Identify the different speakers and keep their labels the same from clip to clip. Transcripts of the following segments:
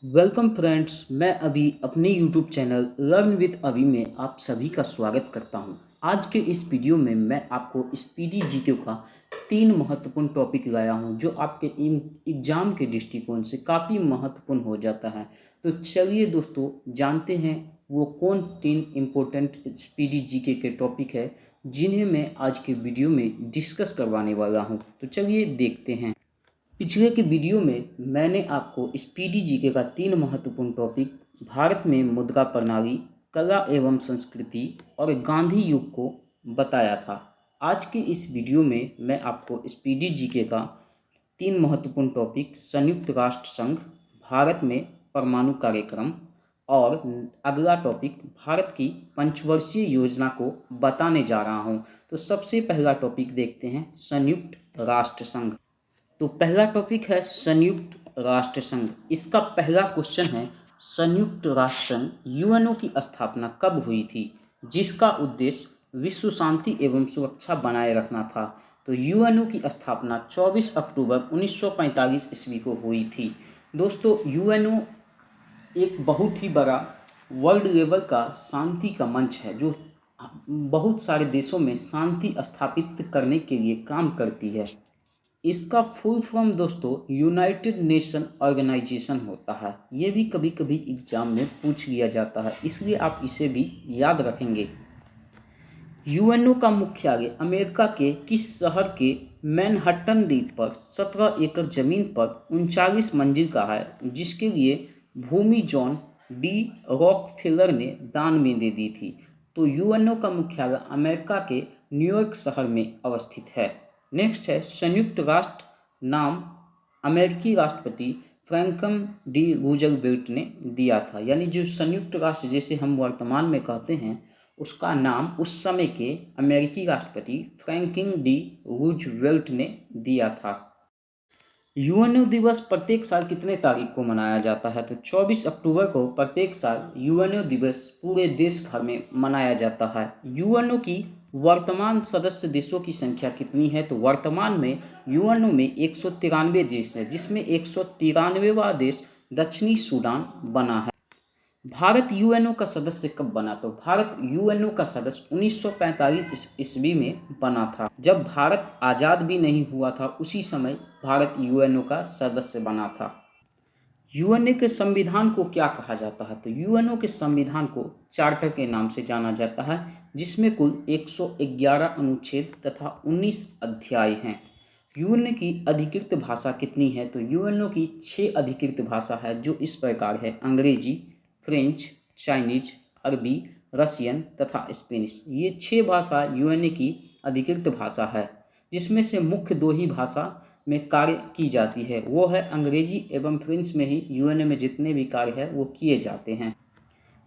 Speaker 1: Welcome friends, मैं अभी अपने यूट्यूब चैनल लर्न विद अभी में आप सभी का स्वागत करता हूं। आज के इस वीडियो में मैं आपको स्पीडी जीके का 3 महत्वपूर्ण टॉपिक लाया हूं जो आपके एग्ज़ाम के दृष्टिकोण से काफ़ी महत्वपूर्ण हो जाता है। तो चलिए दोस्तों, जानते हैं वो कौन 3 इम्पोर्टेंट स्पीडी जीके के टॉपिक है जिन्हें मैं आज के वीडियो में डिस्कस करवाने वाला हूँ। तो चलिए देखते हैं। पिछले के वीडियो में मैंने आपको स्पीडी जीके का 3 महत्वपूर्ण टॉपिक भारत में मुद्रा प्रणाली, कला एवं संस्कृति और गांधी युग को बताया था। आज के इस वीडियो में मैं आपको स्पीडी जीके का 3 महत्वपूर्ण टॉपिक संयुक्त राष्ट्र संघ, भारत में परमाणु कार्यक्रम और अगला टॉपिक भारत की पंचवर्षीय योजना को बताने जा रहा हूं। तो सबसे पहला टॉपिक देखते हैं, संयुक्त राष्ट्र संघ। तो पहला टॉपिक है संयुक्त राष्ट्र संघ। इसका पहला क्वेश्चन है, संयुक्त राष्ट्र संघ यूएनओ की स्थापना कब हुई थी जिसका उद्देश्य विश्व शांति एवं सुरक्षा बनाए रखना था। तो यूएनओ की स्थापना 24 अक्टूबर 1945 ईस्वी को हुई थी। दोस्तों, यूएनओ एक बहुत ही बड़ा वर्ल्ड लेवल का शांति का मंच है जो बहुत सारे देशों में शांति स्थापित करने के लिए काम करती है। इसका फुल फॉर्म दोस्तों यूनाइटेड नेशन ऑर्गेनाइजेशन होता है। ये भी कभी कभी एग्जाम में पूछ लिया जाता है, इसलिए आप इसे भी याद रखेंगे। यूएनओ का मुख्यालय अमेरिका के किस शहर के मैनहट्टन द्वीप पर 17 एकड़ जमीन पर 39 मंजिल का है, जिसके लिए भूमि जॉन डी रॉकफेलर ने दान में दे दी थी। तो यूएनओ का मुख्यालय अमेरिका के न्यूयॉर्क शहर में अवस्थित है। नेक्स्ट है, संयुक्त राष्ट्र नाम अमेरिकी राष्ट्रपति फ्रैंकलिन डी रूजवेल्ट ने दिया था। यानी जो संयुक्त राष्ट्र जिसे हम वर्तमान में कहते हैं, उसका नाम उस समय के अमेरिकी राष्ट्रपति फ्रैंकलिन डी रूजवेल्ट ने दिया था। यूएनओ दिवस प्रत्येक साल कितने तारीख को मनाया जाता है? तो 24 अक्टूबर को प्रत्येक साल यूएनओ दिवस पूरे देश भर में मनाया जाता है। यूएनओ की वर्तमान सदस्य देशों की संख्या कितनी है? तो वर्तमान में यूएनओ में 193 देश है, जिसमें 193वां देश दक्षिणी सूडान बना है। भारत यूएनओ का सदस्य कब बना? तो भारत यूएनओ का सदस्य 1945 ईस्वी में बना था। जब भारत आज़ाद भी नहीं हुआ था, उसी समय भारत यूएनओ का सदस्य बना था। यूएनओ के संविधान को क्या कहा जाता है? तो यूएनओ के संविधान को चार्टर के नाम से जाना जाता है, जिसमें कुल 111 अनुच्छेद तथा 19 अध्याय हैं। यूएनओ की अधिकृत भाषा कितनी है? तो यूएनओ की 6 अधिकृत भाषा है, जो इस प्रकार है: अंग्रेजी, फ्रेंच, चाइनीज, अरबी, रसियन तथा स्पेनिश। ये 6 भाषा यूएनओ की अधिकृत भाषा है, जिसमें से मुख्य 2 ही भाषा में कार्य की जाती है, वो है अंग्रेजी एवं फ्रेंच में ही यूएनओ में जितने भी कार्य है वो किए जाते हैं।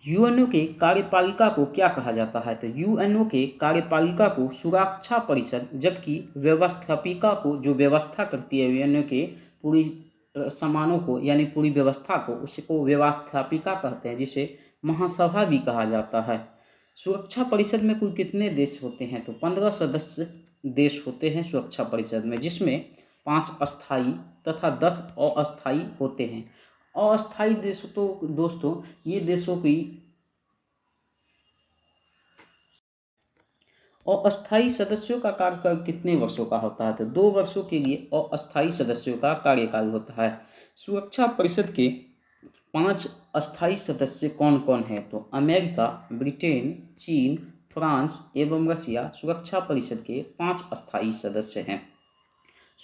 Speaker 1: यूएनओ के कार्यपालिका को क्या कहा जाता है? तो यूएनओ के कार्यपालिका को सुरक्षा परिषद, जबकि व्यवस्थापिका को, जो व्यवस्था करती है यूएनओ के पूरी सामानों को यानी पूरी व्यवस्था को, उसको व्यवस्थापिका कहते हैं, जिसे महासभा भी कहा जाता है। सुरक्षा परिषद में कुल कितने देश होते हैं? तो 15 सदस्य देश होते हैं सुरक्षा परिषद में, जिसमें 5 अस्थायी तथा 10 अस्थायी होते हैं। अस्थायी देश तो दोस्तों ये देशों की अस्थायी सदस्यों का कार्यकाल कितने वर्षों का होता है? तो 2 वर्षों के लिए अस्थायी सदस्यों का कार्यकाल होता है। सुरक्षा परिषद के 5 अस्थायी सदस्य कौन कौन है? तो अमेरिका, ब्रिटेन, चीन, फ्रांस एवं रसिया सुरक्षा परिषद के 5 अस्थायी सदस्य हैं।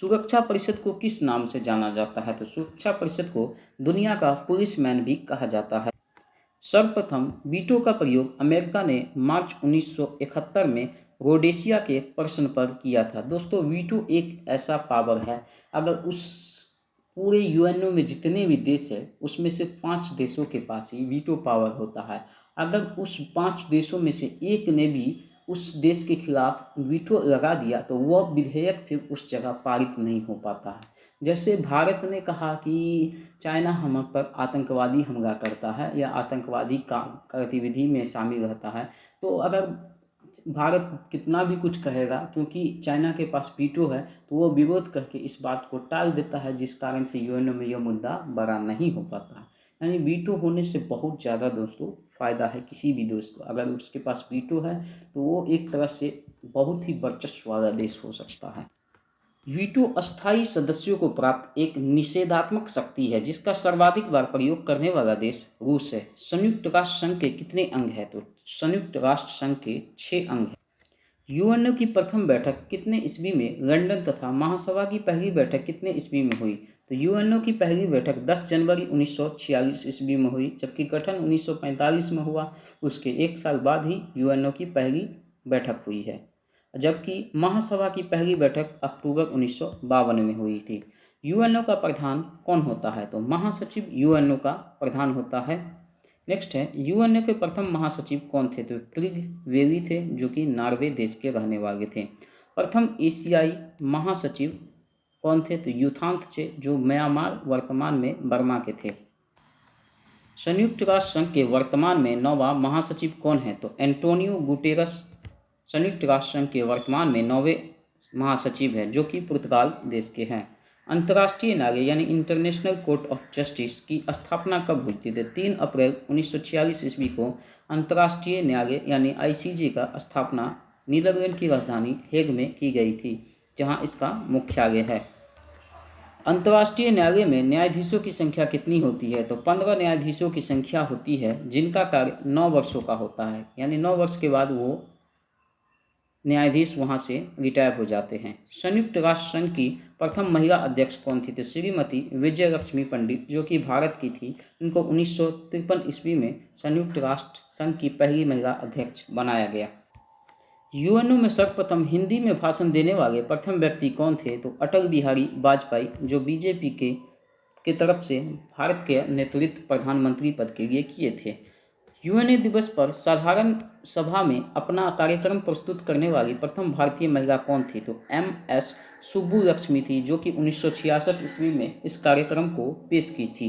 Speaker 1: सुरक्षा परिषद को किस नाम से जाना जाता है? तो सुरक्षा परिषद को दुनिया का पुलिसमैन भी कहा जाता है। सर्वप्रथम वीटो का प्रयोग अमेरिका ने मार्च 1971 में रोडेशिया के प्रश्न पर किया था। दोस्तों, वीटो एक ऐसा पावर है, अगर उस पूरे यूएनओ में जितने भी देश है उसमें से 5 देशों के पास ही वीटो पावर होता है। अगर उस 5 देशों में से एक ने भी उस देश के खिलाफ वीटो लगा दिया तो वह विधेयक फिर उस जगह पारित नहीं हो पाता है। जैसे भारत ने कहा कि चाइना हम पर आतंकवादी हमला करता है या आतंकवादी का गतिविधि में शामिल रहता है, तो अगर भारत कितना भी कुछ कहेगा, क्योंकि चाइना के पास वीटो है, तो वो विरोध करके इस बात को टाल देता है, जिस कारण से यूएनओ में यह मुद्दा बड़ा नहीं हो पाता है। यानी वीटो होने से बहुत ज़्यादा दोस्तों फ़ायदा है किसी भी देश को। अगर उसके पास वीटो है तो वो एक तरह से बहुत ही वर्चस्व वाला देश हो सकता है। वीटो अस्थायी सदस्यों को प्राप्त एक निषेधात्मक शक्ति है जिसका सर्वाधिक बार प्रयोग करने वाला देश रूस है। संयुक्त राष्ट्र संघ के कितने अंग हैं? तो संयुक्त राष्ट्र संघ के 6 अंग हैं। यूएनओ की प्रथम बैठक कितने ईस्वी में लंदन तथा महासभा की पहली बैठक कितने ईस्वी में हुई? तो यूएनओ की पहली बैठक 10 जनवरी 1946 ईस्वी में हुई, जबकि गठन 1945 में हुआ। उसके एक साल बाद ही यूएनओ की पहली बैठक हुई है, जबकि महासभा की पहली बैठक अक्टूबर 1952 में हुई थी। यूएनओ का प्रधान कौन होता है? तो महासचिव यूएनओ का प्रधान होता है। नेक्स्ट है, यूएनओ के प्रथम महासचिव कौन थे? तो त्रिगवेली थे, जो कि नॉर्वे देश के रहने वाले थे। प्रथम एशियाई महासचिव कौन थे? तो यूथांत थे, जो म्यांमार वर्तमान में बर्मा के थे। संयुक्त राष्ट्र संघ के वर्तमान में 9वां महासचिव कौन है? तो एंटोनियो गुटेरस संयुक्त राष्ट्र संघ के वर्तमान में 9वें महासचिव हैं, जो कि पुर्तगाल देश के हैं। अंतर्राष्ट्रीय न्यायालय यानी इंटरनेशनल कोर्ट ऑफ जस्टिस की स्थापना कब हुई थी? तो 3 अप्रैल 1946 ईस्वी को अंतर्राष्ट्रीय न्यायालय यानी आईसीजे का स्थापना नीदरलैंड की राजधानी हेग में की गई थी, जहां इसका मुख्यालय है। अंतर्राष्ट्रीय न्यायालय में न्यायाधीशों की संख्या कितनी होती है? तो 15 न्यायाधीशों की संख्या होती है, जिनका कार्य 9 वर्षों का होता है, यानी 9 वर्ष के बाद वो न्यायाधीश वहां से रिटायर हो जाते हैं। संयुक्त राष्ट्र संघ की प्रथम महिला अध्यक्ष कौन थी? तो श्रीमती विजय लक्ष्मी पंडित, जो कि भारत की थी। उनको 1953 ईस्वी में संयुक्त राष्ट्र संघ की पहली महिला अध्यक्ष बनाया गया। यूएनओ में सर्वप्रथम हिंदी में भाषण देने वाले प्रथम व्यक्ति कौन थे? तो अटल बिहारी वाजपेयी, जो बीजेपी के तरफ से भारत के नेतृत्व प्रधानमंत्री पद के लिए किए थे। यूएनए दिवस पर साधारण सभा में अपना कार्यक्रम प्रस्तुत करने वाली प्रथम भारतीय महिला कौन थी? तो एम.एस. सुब्बुलक्ष्मी थी, जो कि 1966 ईस्वी में इस कार्यक्रम को पेश की थी।